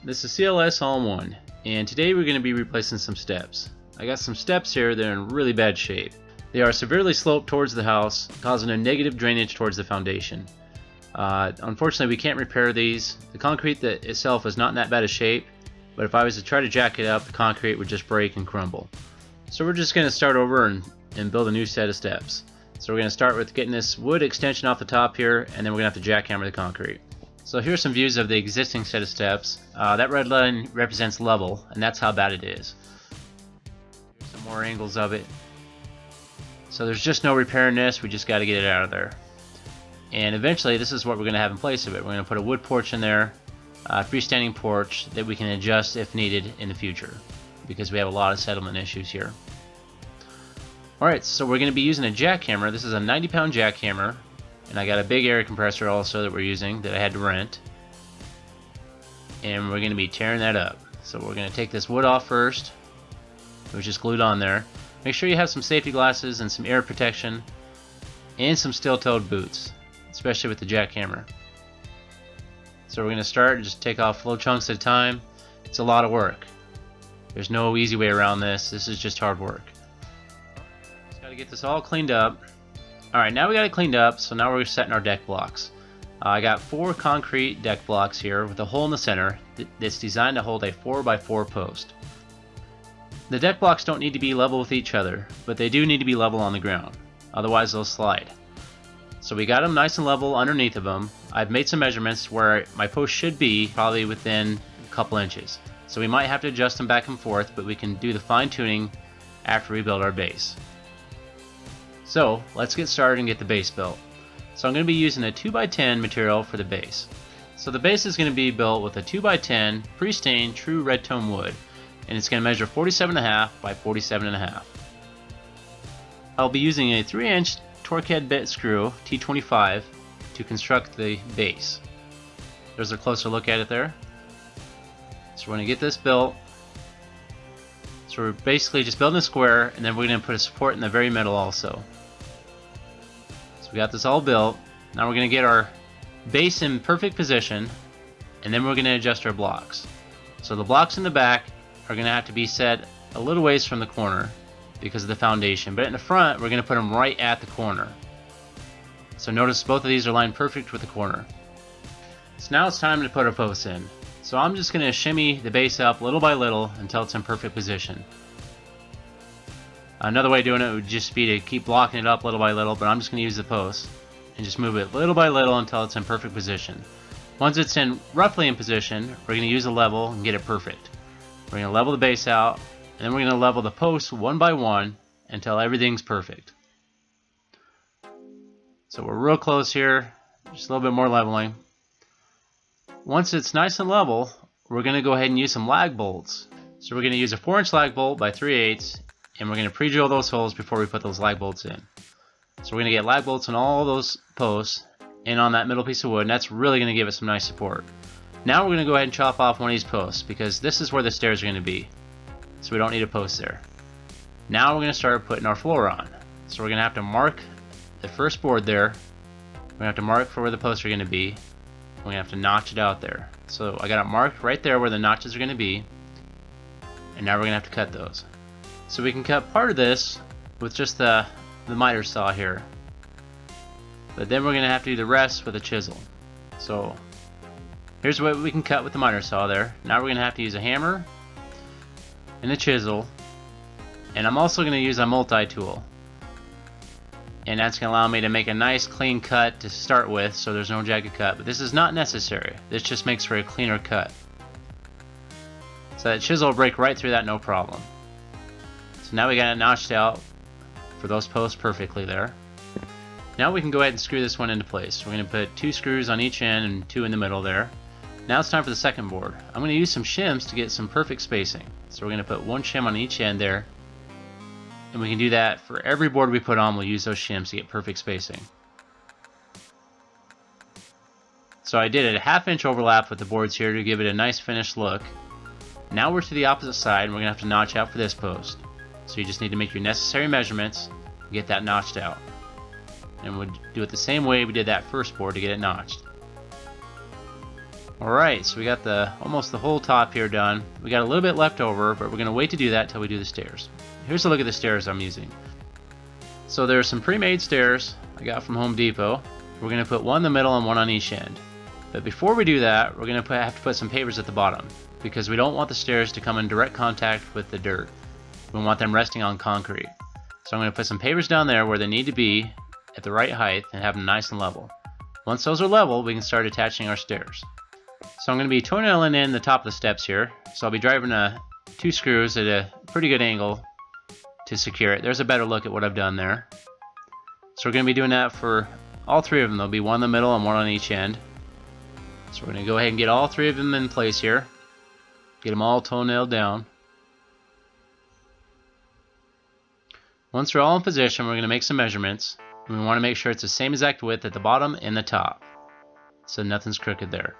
This is C.L.S. all-in-one, and today we're going to be replacing some steps. I got some steps here that are in really bad shape. They are severely sloped towards the house, causing a negative drainage towards the foundation. Unfortunately, we can't repair these. The concrete itself is not in that bad a shape, but if I was to try to jack it up, the concrete would just break and crumble. So we're just going to start over and build a new set of steps. So we're going to start with getting this wood extension off the top here, and then we're going to have to jackhammer the concrete. So here's some views of the existing set of steps. That red line represents level, and that's how bad it is. Here's some more angles of it. So there's just no repairing this, we just got to get it out of there. And eventually this is what we're going to have in place of it. We're going to put a wood porch in there, a freestanding porch that we can adjust if needed in the future, because we have a lot of settlement issues here. Alright, so we're going to be using a jackhammer. This is a 90-pound jackhammer. And I got a big air compressor also that we're using that I had to rent. And we're going to be tearing that up. So we're going to take this wood off first. It was just glued on there. Make sure you have some safety glasses and some air protection. And some steel-toed boots. Especially with the jackhammer. So we're going to start and just take off little chunks at a time. It's a lot of work. There's no easy way around this. This is just hard work. Just got to get this all cleaned up. Alright, now we got it cleaned up, so now we're setting our deck blocks. I got 4 concrete deck blocks here with a hole in the center that's designed to hold a 4x4 post. The deck blocks don't need to be level with each other, but they do need to be level on the ground, otherwise they'll slide. So we got them nice and level underneath of them. I've made some measurements where my post should be probably within a couple inches. So we might have to adjust them back and forth, but we can do the fine tuning after we build our base. So let's get started and get the base built. So I'm going to be using a 2x10 material for the base. So the base is going to be built with a 2x10 pre-stained true red tone wood, and it's going to measure 47.5 by 47.5. I'll be using a 3-inch torque head bit screw T25 to construct the base. There's a closer look at it there. So we're going to get this built. So we're basically just building a square, and then we're going to put a support in the very middle also. We got this all built. Now we're going to get our base in perfect position, and then we're going to adjust our blocks. So the blocks in the back are going to have to be set a little ways from the corner because of the foundation, but in the front we're going to put them right at the corner. So notice both of these are lined perfect with the corner. So now it's time to put our posts in. So I'm just going to shimmy the base up little by little until it's in perfect position. Another way of doing it would just be to keep blocking it up little by little, but I'm just going to use the post and just move it little by little until it's in perfect position. Once it's roughly in position, we're going to use a level and get it perfect. We're going to level the base out, and then we're going to level the posts one by one until everything's perfect. So we're real close here, just a little bit more leveling. Once it's nice and level, we're going to go ahead and use some lag bolts. So we're going to use a 4-inch lag bolt by 3/8. And we're going to pre-drill those holes before we put those lag bolts in. So we're going to get lag bolts on all those posts and on that middle piece of wood, and that's really going to give us some nice support. Now we're going to go ahead and chop off one of these posts because this is where the stairs are going to be. So we don't need a post there. Now we're going to start putting our floor on. So we're going to have to mark the first board there. We're going to have to mark for where the posts are going to be. We're going to have to notch it out there. So I got it marked right there where the notches are going to be. And now we're going to have to cut those. So we can cut part of this with just the miter saw here. But then we're going to have to do the rest with a chisel. So here's what we can cut with the miter saw there. Now we're going to have to use a hammer and a chisel. And I'm also going to use a multi-tool. And that's going to allow me to make a nice clean cut to start with so there's no jagged cut. But this is not necessary. This just makes for a cleaner cut. So that chisel will break right through that no problem. So now we got it notched out for those posts perfectly there. Now we can go ahead and screw this one into place. We're going to put 2 screws on each end and 2 in the middle there. Now it's time for the second board. I'm going to use some shims to get some perfect spacing. So we're going to put 1 shim on each end there. And we can do that for every board we put on. We'll use those shims to get perfect spacing. So I did a 1/2-inch overlap with the boards here to give it a nice finished look. Now we're to the opposite side and we're going to have to notch out for this post. So you just need to make your necessary measurements and get that notched out. And we'll do it the same way we did that first board to get it notched. Alright, so we got almost the whole top here done. We got a little bit left over, but we're going to wait to do that till we do the stairs. Here's a look at the stairs I'm using. So there's some pre-made stairs I got from Home Depot. We're going to put one in the middle and one on each end. But before we do that, we're going to have to put some pavers at the bottom, because we don't want the stairs to come in direct contact with the dirt. We want them resting on concrete. So I'm going to put some pavers down there where they need to be at the right height and have them nice and level. Once those are level, we can start attaching our stairs. So I'm going to be toenailing in the top of the steps here. So I'll be driving 2 screws at a pretty good angle to secure it. There's a better look at what I've done there. So we're going to be doing that for all 3 of them. There'll be one in the middle and one on each end. So we're going to go ahead and get all 3 of them in place here. Get them all toenailed down. Once they're all in position, we're going to make some measurements. And we want to make sure it's the same exact width at the bottom and the top, so nothing's crooked there.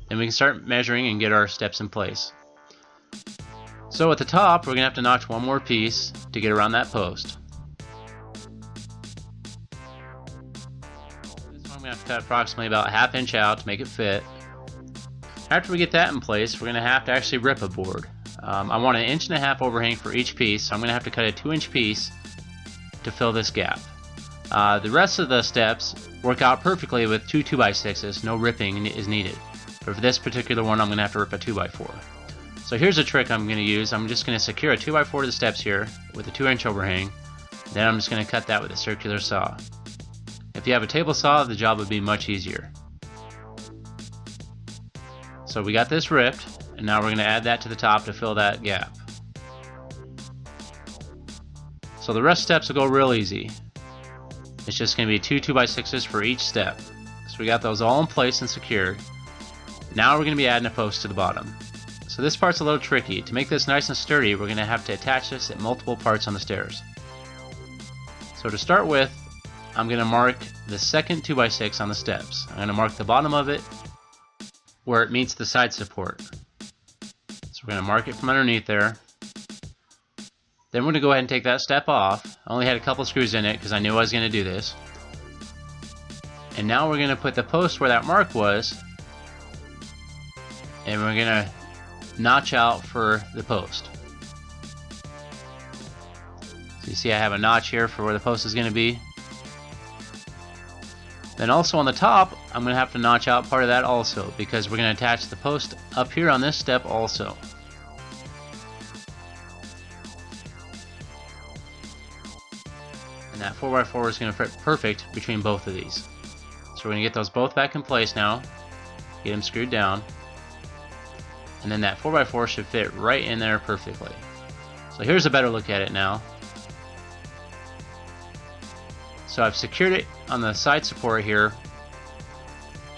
Then we can start measuring and get our steps in place. So at the top, we're going to have to notch one more piece to get around that post. This one I'm going to have to cut approximately about 1/2 inch out to make it fit. After we get that in place, we're going to have to actually rip a board. I want 1.5 inch overhang for each piece, so I'm going to have to cut a 2-inch piece to fill this gap. The rest of the steps work out perfectly with 2 2x6s, no ripping is needed. But for this particular one, I'm going to have to rip a 2x4. So here's a trick I'm going to use. I'm just going to secure a 2x4 to the steps here with a 2-inch overhang. Then I'm just going to cut that with a circular saw. If you have a table saw, the job would be much easier. So we got this ripped, and now we're going to add that to the top to fill that gap. So the rest of the steps will go real easy. It's just going to be 2 2x6s for each step. So we got those all in place and secured. Now we're going to be adding a post to the bottom. So this part's a little tricky. To make this nice and sturdy, we're going to have to attach this at multiple parts on the stairs. So to start with, I'm going to mark the second 2x6 on the steps. I'm going to mark the bottom of it where it meets the side support. So we're going to mark it from underneath there. Then we're going to go ahead and take that step off. I only had a couple screws in it because I knew I was going to do this. And now we're going to put the post where that mark was, and we're going to notch out for the post. So you see I have a notch here for where the post is going to be. Then also on the top, I'm going to have to notch out part of that also, because we're going to attach the post up here on this step also. And that 4x4 is going to fit perfect between both of these. So we're going to get those both back in place now, get them screwed down, and then that 4x4 should fit right in there perfectly. So here's a better look at it now. So I've secured it on the side support here,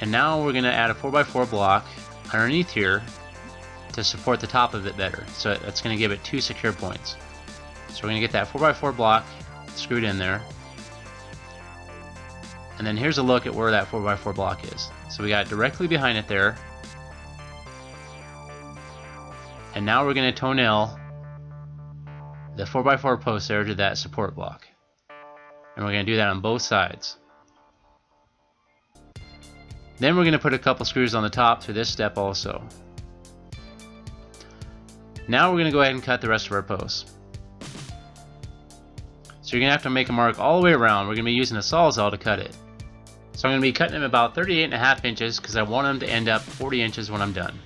and now we're going to add a 4x4 block underneath here to support the top of it better. So that's going to give it 2 secure points. So we're going to get that 4x4 block screwed in there, and then here's a look at where that 4x4 block is. So we got it directly behind it there, and now we're going to toenail the 4x4 post there to that support block, and we're going to do that on both sides. Then we're going to put a couple screws on the top through this step also. Now we're going to go ahead and cut the rest of our posts. So you're going to have to make a mark all the way around. We're going to be using a sawzall to cut it. So I'm going to be cutting them about 38.5 inches because I want them to end up 40 inches when I'm done.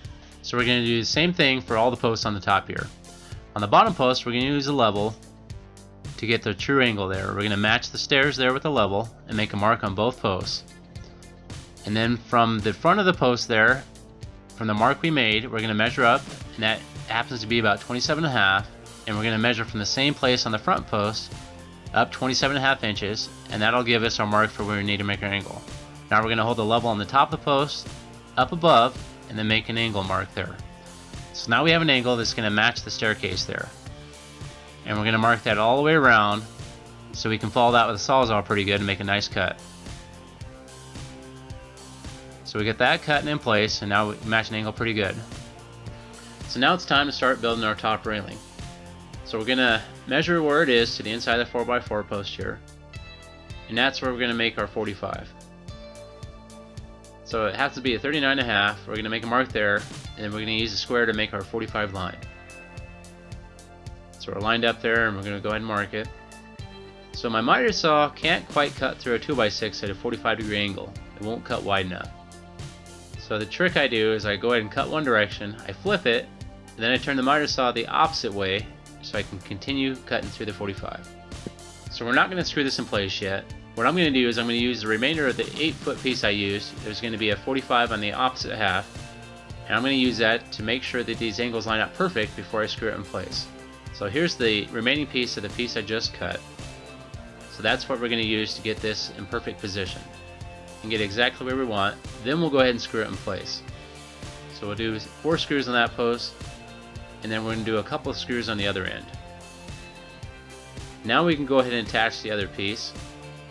So we're going to do the same thing for all the posts on the top here. On the bottom post, we're going to use a level to get the true angle there. We're going to match the stairs there with a level and make a mark on both posts. And then from the front of the post there, from the mark we made, we're going to measure up, and that happens to be about 27.5, and we're going to measure from the same place on the front post up 27.5 inches, and that'll give us our mark for where we need to make our angle. Now we're going to hold the level on the top of the post up above and then make an angle mark there. So now we have an angle that's going to match the staircase there, and we're going to mark that all the way around so we can follow that with a sawzall pretty good and make a nice cut. So we get that cut in place, and now we match an angle pretty good. So now it's time to start building our top railing. So we're going to measure where it is to the inside of the 4x4 post here, and that's where we're going to make our 45. So it has to be a 39.5. We're going to make a mark there, and then we're going to use the square to make our 45 line. So we're lined up there, and we're going to go ahead and mark it. So my miter saw can't quite cut through a 2x6 at a 45-degree angle. It won't cut wide enough. So the trick I do is I go ahead and cut one direction, I flip it, and then I turn the miter saw the opposite way so I can continue cutting through the 45. So we're not going to screw this in place yet. What I'm going to do is I'm going to use the remainder of the 8-foot piece I used. There's going to be a 45 on the opposite half, and I'm going to use that to make sure that these angles line up perfect before I screw it in place. So here's the remaining piece of the piece I just cut. So that's what we're going to use to get this in perfect position and get exactly where we want. Then we'll go ahead and screw it in place. So we'll do 4 screws on that post, and then we're going to do a couple of screws on the other end. Now we can go ahead and attach the other piece.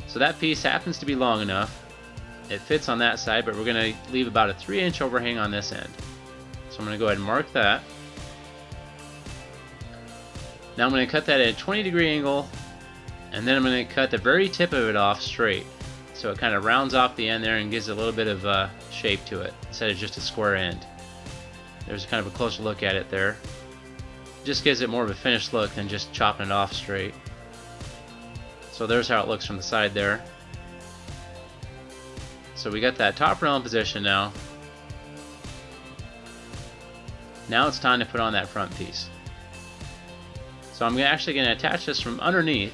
So that piece happens to be long enough. It fits on that side, but we're going to leave about a 3-inch overhang on this end. So I'm going to go ahead and mark that. Now I'm going to cut that at a 20-degree angle, and then I'm going to cut the very tip of it off straight. So it kind of rounds off the end there and gives a little bit of shape to it instead of just a square end. There's kind of a closer look at it there. It just gives it more of a finished look than just chopping it off straight. So there's how it looks from the side there. So we got that top rail in position now. Now it's time to put on that front piece. So I'm actually going to attach this from underneath.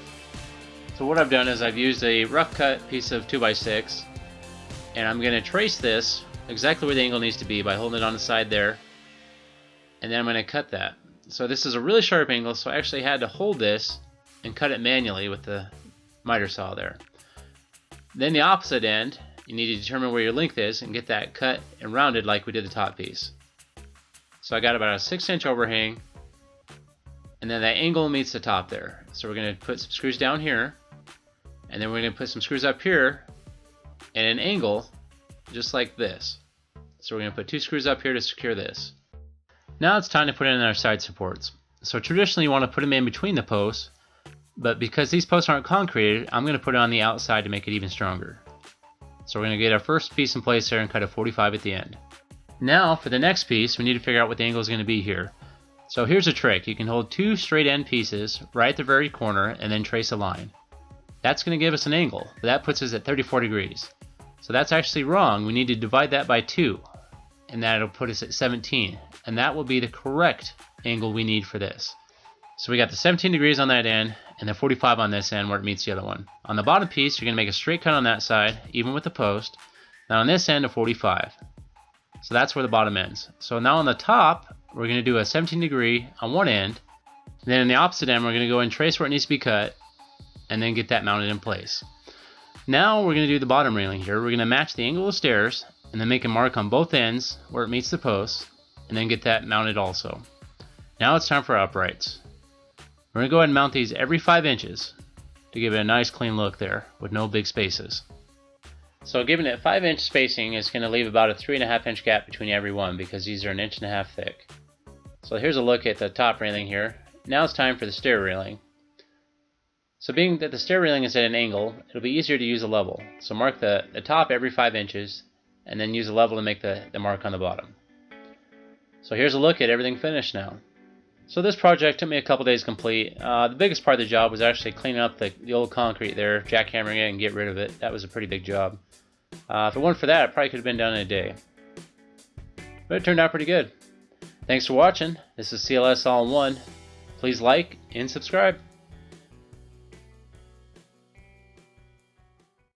So what I've done is I've used a rough cut piece of 2x6, and I'm going to trace this exactly where the angle needs to be by holding it on the side there, and then I'm going to cut that. So this is a really sharp angle, so I actually had to hold this and cut it manually with the miter saw there. Then the opposite end, you need to determine where your length is and get that cut and rounded like we did the top piece. So I got about a 6-inch overhang, and then that angle meets the top there. So we're going to put some screws down here, and then we're going to put some screws up here at an angle just like this. So we're going to put 2 screws up here to secure this. Now it's time to put in our side supports. So traditionally you want to put them in between the posts, but because these posts aren't concreted, I'm going to put it on the outside to make it even stronger. So we're going to get our first piece in place there and cut a 45 at the end. Now for the next piece, we need to figure out what the angle is going to be here. So here's a trick. You can hold 2 straight end pieces right at the very corner and then trace a line. That's going to give us an angle, but that puts us at 34 degrees. So that's actually wrong. We need to divide that by 2, and that'll put us at 17. And that will be the correct angle we need for this. So we got the 17 degrees on that end and the 45 on this end where it meets the other one. On the bottom piece, you're going to make a straight cut on that side, even with the post. Now on this end, a 45. So that's where the bottom ends. So now on the top, we're going to do a 17 degree on one end. Then in the opposite end, we're going to go and trace where it needs to be cut and then get that mounted in place. Now we're going to do the bottom railing here. We're going to match the angle of the stairs and then make a mark on both ends where it meets the post and then get that mounted also. Now it's time for uprights. We're going to go ahead and mount these every 5 inches to give it a nice clean look there with no big spaces. So giving it 5-inch spacing is going to leave about a 3.5-inch gap between every one because these are 1.5 inches thick. So here's a look at the top railing here. Now it's time for the stair railing. So being that the stair railing is at an angle, it'll be easier to use a level. So mark the top every 5 inches and then use a level to make the mark on the bottom. So here's a look at everything finished now. So this project took me a couple days complete. The biggest part of the job was actually cleaning up the old concrete there, jackhammering it and get rid of it. That was a pretty big job. If it weren't for that, it probably could have been done in a day. But it turned out pretty good. Thanks for watching. This is C.L.S. All in One. Please like and subscribe.